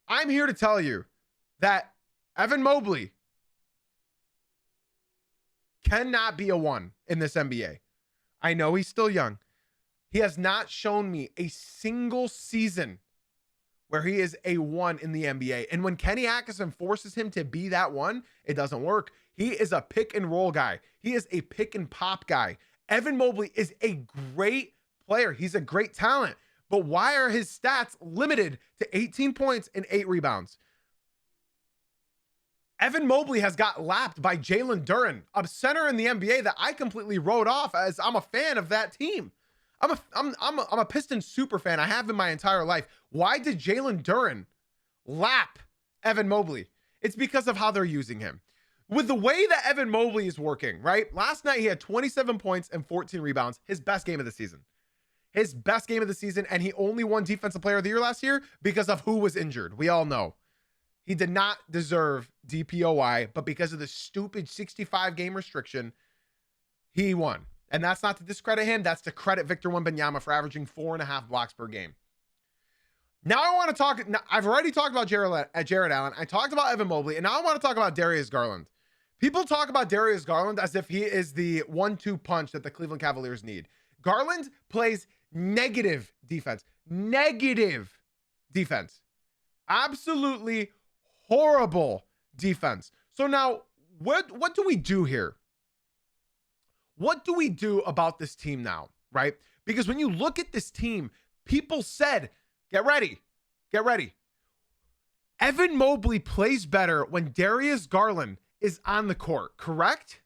I'm here to tell you that Evan Mobley cannot be a 1 in this NBA. I know he's still young. He has not shown me a single season where he is a 1 in the NBA. And when Kenny Atkinson forces him to be that 1, it doesn't work. He is a pick and roll guy. He is a pick and pop guy. Evan Mobley is a great player. He's a great talent. But why are his stats limited to 18 points and 8 rebounds? Evan Mobley has got lapped by Jalen Duren, a center in the NBA that I completely wrote off as I'm a fan of that team. I'm a Pistons super fan. I have been my entire life. Why did Jalen Duren lap Evan Mobley? It's because of how they're using him. With the way that Evan Mobley is working, right? Last night he had 27 points and 14 rebounds, his best game of the season. His best game of the season, and he only won Defensive Player of the Year last year because of who was injured. We all know. He did not deserve DPOY, but because of the stupid 65 game restriction, he won. And that's not to discredit him. That's to credit Victor Wembanyama for averaging 4.5 blocks per game. Now I want to talk. I've already talked about Jared Allen. I talked about Evan Mobley, and now I want to talk about Darius Garland. People talk about Darius Garland as if he is the 1-2 punch that the Cleveland Cavaliers need. Garland plays negative defense. Negative defense. Absolutely horrible defense. So now, what do we do here? What do we do about this team now, right? Because when you look at this team, people said, get ready. Evan Mobley plays better when Darius Garland is on the court, correct?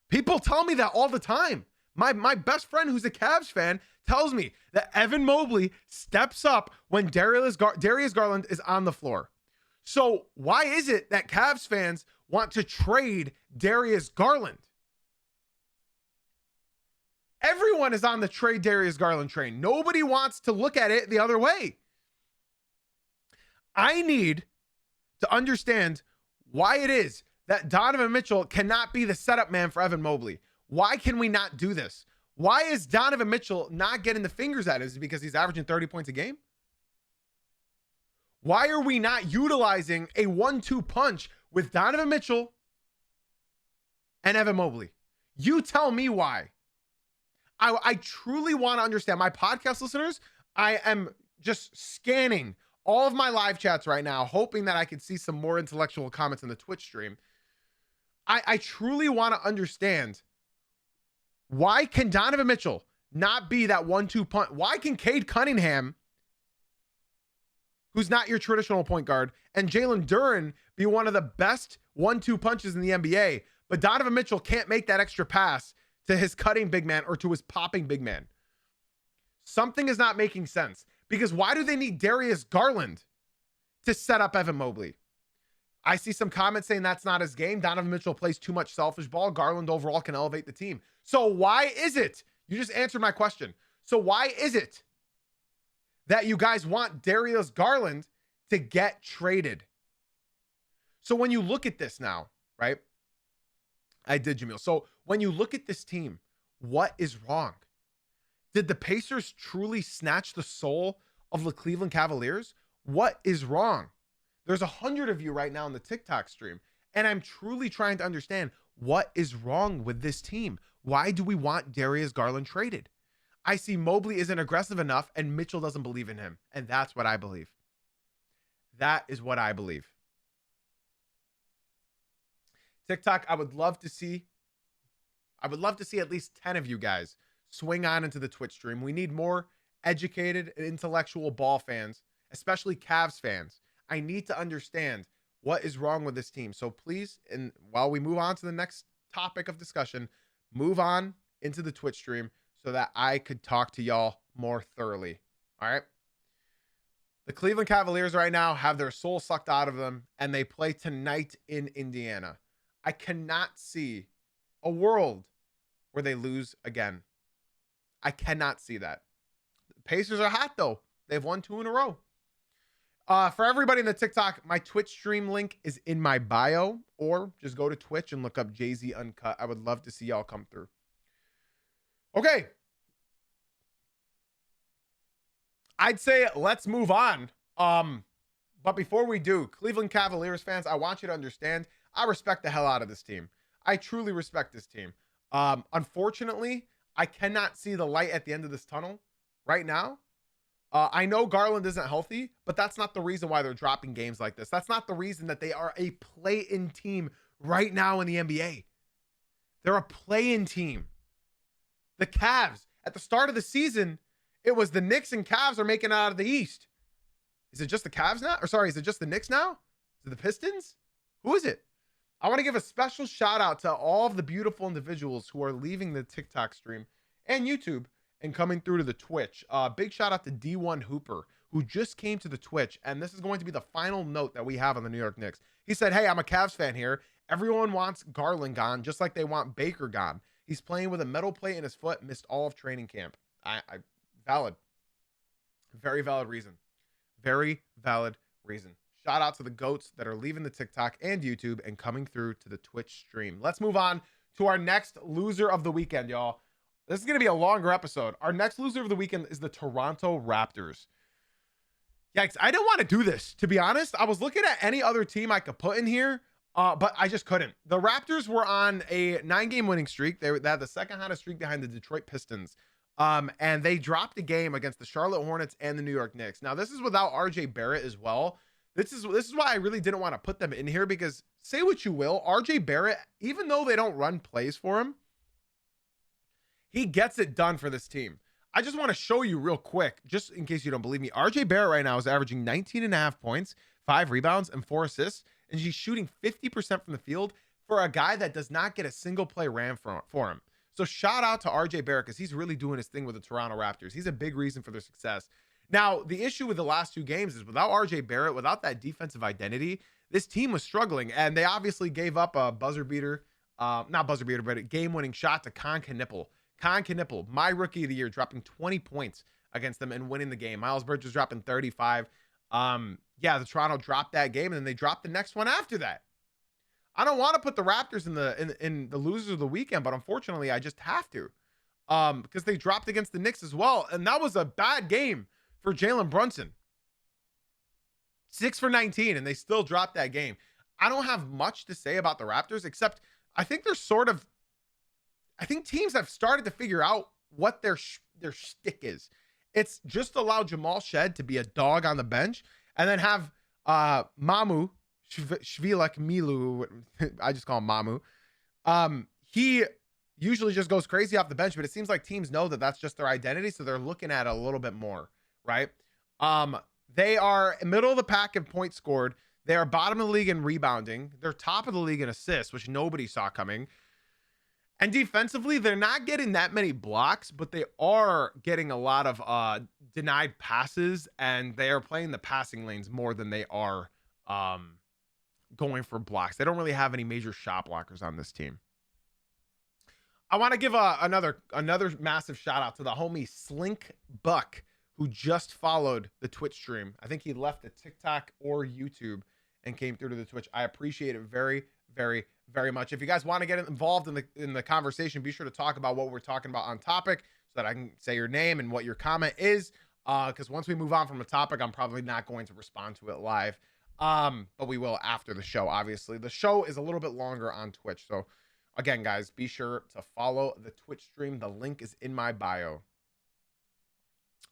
People tell me that all the time. My best friend who's a Cavs fan tells me that Evan Mobley steps up when Darius Garland is on the floor. So why is it that Cavs fans want to trade Darius Garland? Everyone is on the trade Darius Garland train. Nobody wants to look at it the other way. I need to understand why it is that Donovan Mitchell cannot be the setup man for Evan Mobley. Why can we not do this? Why is Donovan Mitchell not getting the fingers at it? Is it because he's averaging 30 points a game? Why are we not utilizing a 1-2 punch with Donovan Mitchell and Evan Mobley? You tell me why. I truly want to understand. My podcast listeners, I am just scanning all of my live chats right now, hoping that I can see some more intellectual comments in the Twitch stream. I truly want to understand, why can Donovan Mitchell not be that 1-2 punch? Why can Cade Cunningham, who's not your traditional point guard, and Jalen Duren be one of the best 1-2 punches in the NBA, but Donovan Mitchell can't make that extra pass to his cutting big man or to his popping big man? Something is not making sense, because why do they need Darius Garland to set up Evan Mobley? I see some comments saying that's not his game. Donovan Mitchell plays too much selfish ball. Garland overall can elevate the team. So why is it? You just answered my question. So why is it that you guys want Darius Garland to get traded. So when you look at this now, right? I did, Jamil. So when you look at this team, what is wrong? Did the Pacers truly snatch the soul of the Cleveland Cavaliers? What is wrong? There's 100 of you right now in the TikTok stream, and I'm truly trying to understand what is wrong with this team. Why do we want Darius Garland traded? I see Mobley isn't aggressive enough, and Mitchell doesn't believe in him, and that's what I believe. That is what I believe. TikTok, I would love to see at least 10 of you guys swing on into the Twitch stream. We need more educated and intellectual ball fans, especially Cavs fans. I need to understand what is wrong with this team. So please, and while we move on to the next topic of discussion, move on into the Twitch stream so that I could talk to y'all more thoroughly. All right. The Cleveland Cavaliers right now have their soul sucked out of them, and they play tonight in Indiana. I cannot see a world where they lose again. I cannot see that. The Pacers are hot, though. They've won 2 in a row. For everybody in the TikTok, my Twitch stream link is in my bio, or just go to Twitch and look up Jay-Z Uncut. I would love to see y'all come through. Okay. I'd say let's move on. But before we do, Cleveland Cavaliers fans, I want you to understand, I respect the hell out of this team. I truly respect this team. Unfortunately, I cannot see the light at the end of this tunnel right now. I know Garland isn't healthy, but that's not the reason why they're dropping games like this. That's not the reason that they are a play-in team right now in the NBA. They're a play-in team. The Cavs, at the start of the season, it was the Knicks and Cavs are making it out of the East. Is it just the Cavs now? Or sorry, is it just the Knicks now? Is it the Pistons? Who is it? I want to give a special shout out to all of the beautiful individuals who are leaving the TikTok stream and YouTube and coming through to the Twitch. Big shout out to D1 Hooper, who just came to the Twitch. And this is going to be the final note that we have on the New York Knicks. He said, hey, I'm a Cavs fan here. Everyone wants Garland gone, just like they want Baker gone. He's playing with a metal plate in his foot, missed all of training camp. Valid. Very valid reason. Very valid reason. Shout out to the GOATs that are leaving the TikTok and YouTube and coming through to the Twitch stream. Let's move on to our next loser of the weekend, y'all. This is going to be a longer episode. Our next loser of the weekend is the Toronto Raptors. Yikes, I didn't want to do this, to be honest. I was looking at any other team I could put in here, but I just couldn't. The Raptors were on a 9-game winning streak. They had the second hottest streak behind the Detroit Pistons. And they dropped a game against the Charlotte Hornets and the New York Knicks. Now, this is without RJ Barrett as well. This is why I really didn't want to put them in here, because say what you will, RJ Barrett, even though they don't run plays for him, he gets it done for this team. I just want to show you real quick, just in case you don't believe me. RJ Barrett right now is averaging 19.5 points, 5 rebounds, and 4 assists, and he's shooting 50% from the field for a guy that does not get a single play ran for him. So shout out to RJ Barrett, because he's really doing his thing with the Toronto Raptors. He's a big reason for their success. Now, the issue with the last 2 games is without RJ Barrett, without that defensive identity, this team was struggling, and they obviously gave up a buzzer beater, not buzzer beater, but a game-winning shot to Con Knippel. Con Knippel, my rookie of the year, dropping 20 points against them and winning the game. Miles Bridges dropping 35. The Toronto dropped that game, and then they dropped the next one after that. I don't want to put the Raptors in the losers of the weekend, but unfortunately, I just have to, because they dropped against the Knicks as well, and that was a bad game for Jalen Brunson. 6 for 19, and they still dropped that game. I don't have much to say about the Raptors, except I think teams have started to figure out what their shtick is. It's just allow Jamal Shed to be a dog on the bench, and then have Mamu Shvilek Milu, I just call him Mamu. He usually just goes crazy off the bench, but it seems like teams know that that's just their identity, so they're looking at it a little bit more, right? They are middle of the pack in points scored. They are bottom of the league in rebounding. They're top of the league in assists, which nobody saw coming. And defensively, they're not getting that many blocks, but they are getting a lot of denied passes, and they are playing the passing lanes more than they are going for blocks. They don't really have any major shot blockers on this team. I want to give another massive shout out to the homie Slink Buck, who just followed the Twitch stream. I think he left the TikTok or YouTube and came through to the Twitch. I appreciate it very, very, very much. If you guys want to get involved in the conversation, be sure to talk about what we're talking about on topic so that I can say your name and what your comment is. Because once we move on from a topic, I'm probably not going to respond to it live. But we will after the show, obviously. The show is a little bit longer on Twitch. So again, guys, be sure to follow the Twitch stream. The link is in my bio.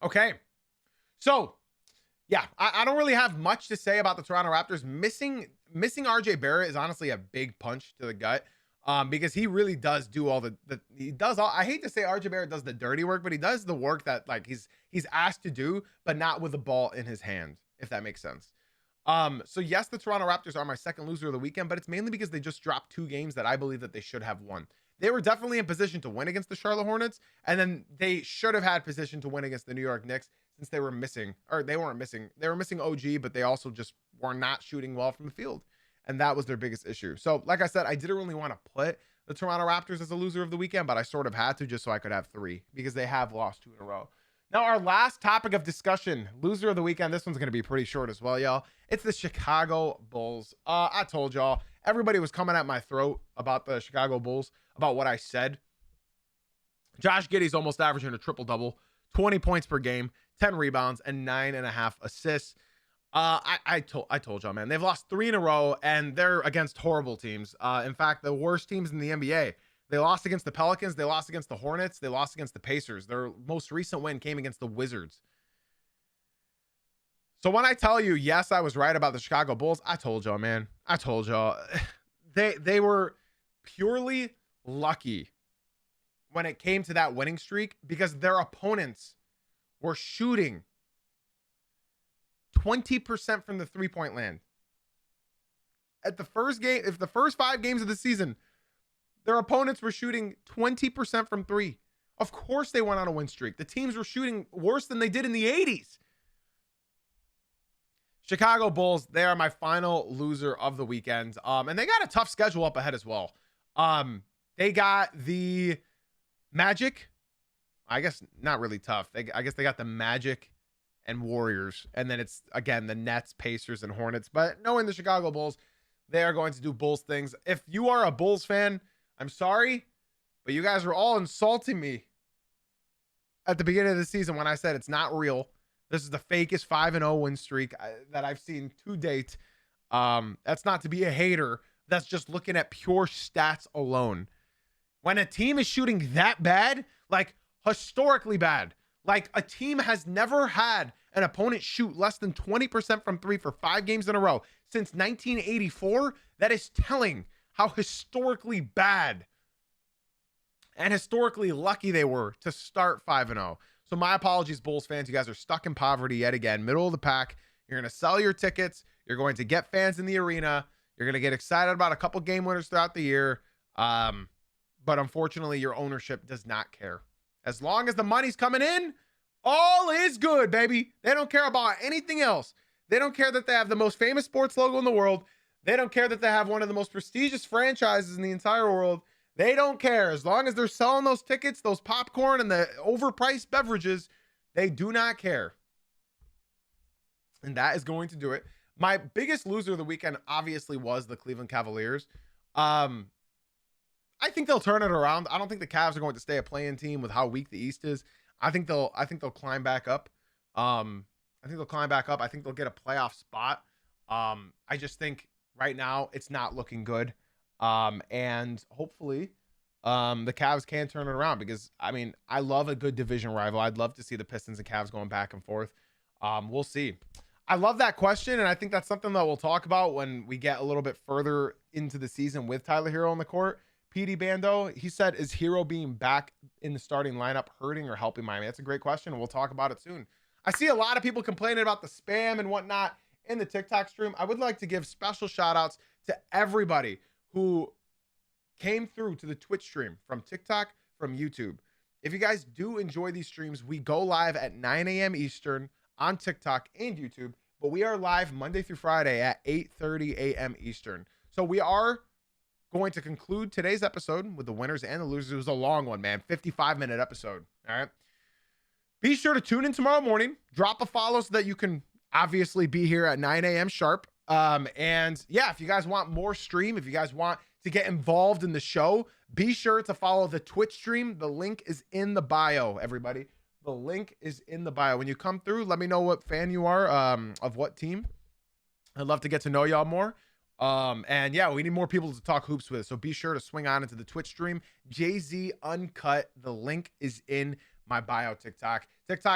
Okay. So, yeah, I don't really have much to say about the Toronto Raptors. Missing RJ Barrett is honestly a big punch to the gut. Because he really does do all I hate to say RJ Barrett does the dirty work, but he does the work that like he's asked to do, but not with the ball in his hand, if that makes sense. So yes, the Toronto Raptors are my second loser of the weekend, but it's mainly because they just dropped 2 games that I believe that they should have won. They were definitely in position to win against the Charlotte Hornets, and then they should have had position to win against the New York Knicks since they were missing, or they weren't missing. They were missing OG, but they also just were not shooting well from the field. And that was their biggest issue. So like I said, I didn't really want to put the Toronto Raptors as a loser of the weekend, but I sort of had to just so I could have 3 because they have lost 2 in a row. Now, our last topic of discussion, loser of the weekend. This one's going to be pretty short as well, y'all. It's the Chicago Bulls. I told y'all, everybody was coming at my throat about the Chicago Bulls, about what I said. Josh Giddey's almost averaging a triple-double, 20 points per game, 10 rebounds, and 9.5 assists. I told y'all, man, they've lost 3 in a row, and they're against horrible teams. In fact, the worst teams in the NBA. They lost against the Pelicans. They lost against the Hornets. They lost against the Pacers. Their most recent win came against the Wizards. So when I tell you, yes, I was right about the Chicago Bulls, I told y'all, man. I told y'all. They were purely lucky when it came to that winning streak because their opponents were shooting 20% from the three-point land. At the first game, if the first 5 games of the season, their opponents were shooting 20% from 3. Of course they went on a win streak. The teams were shooting worse than they did in the 80s. Chicago Bulls, they are my final loser of the weekend. And they got a tough schedule up ahead as well. They got the Magic. I guess not really tough. I guess they got the Magic and Warriors. And then it's, again, the Nets, Pacers, and Hornets. But knowing the Chicago Bulls, they are going to do Bulls things. If you are a Bulls fan, I'm sorry, but you guys were all insulting me at the beginning of the season when I said it's not real. This is the fakest 5-0 win streak that I've seen to date. That's not to be a hater. That's just looking at pure stats alone. When a team is shooting that bad, like historically bad, like a team has never had an opponent shoot less than 20% from 3 for 5 games in a row since 1984, that is telling how historically bad and historically lucky they were to start 5-0. So my apologies, Bulls fans. You guys are stuck in poverty yet again, middle of the pack. You're going to sell your tickets. You're going to get fans in the arena. You're going to get excited about a couple game winners throughout the year. But unfortunately, your ownership does not care. As long as the money's coming in, all is good, baby. They don't care about anything else. They don't care that they have the most famous sports logo in the world. They don't care that they have one of the most prestigious franchises in the entire world. They don't care. As long as they're selling those tickets, those popcorn, and the overpriced beverages, they do not care. And that is going to do it. My biggest loser of the weekend obviously was the Cleveland Cavaliers. I think they'll turn it around. I don't think the Cavs are going to stay a play-in team with how weak the East is. I think they'll climb back up. I think they'll get a playoff spot. I just think right now it's not looking good. And hopefully the Cavs can turn it around because, I mean, I love a good division rival. I'd love to see the Pistons and Cavs going back and forth. We'll see. I love that question, and I think that's something that we'll talk about when we get a little bit further into the season with Tyler Hero on the court. PD Bando, he said, is Hero being back in the starting lineup hurting or helping Miami? That's a great question. We'll talk about it soon. I see a lot of people complaining about the spam and whatnot in the TikTok stream. I would like to give special shout outs to everybody who came through to the Twitch stream from TikTok, from YouTube. If you guys do enjoy these streams, we go live at 9 a.m. Eastern on TikTok and YouTube, but we are live Monday through Friday at 8:30 a.m. Eastern. So we are going to conclude today's episode with the winners and the losers. It was a long one, man. 55-minute episode. All right. Be sure to tune in tomorrow morning. Drop a follow so that you can obviously be here at 9 a.m. sharp. And yeah, if you guys want more stream, if you guys want to get involved in the show, be sure to follow the Twitch stream. The link is in the bio, everybody. The link is in the bio. When you come through, let me know what fan you are, of what team. I'd love to get to know y'all more. And yeah, we need more people to talk hoops with. So be sure to swing on into the Twitch stream. Jay-Z Uncut. The link is in my bio. TikTok.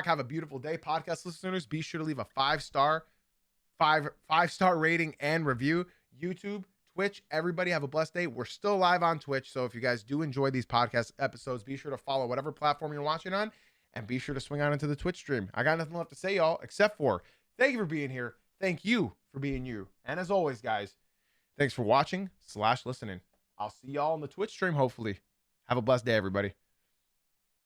Have a beautiful day. Podcast listeners, be sure to leave a five-star rating and review. YouTube, Twitch, everybody have a blessed day. We're still live on Twitch. So if you guys do enjoy these podcast episodes, be sure to follow whatever platform you're watching on, and be sure to swing on into the Twitch stream. I got nothing left to say, y'all, except for thank you for being here. Thank you for being you. And as always, guys, thanks for watching / listening. I'll see y'all on the Twitch stream, hopefully. Have a blessed day, everybody.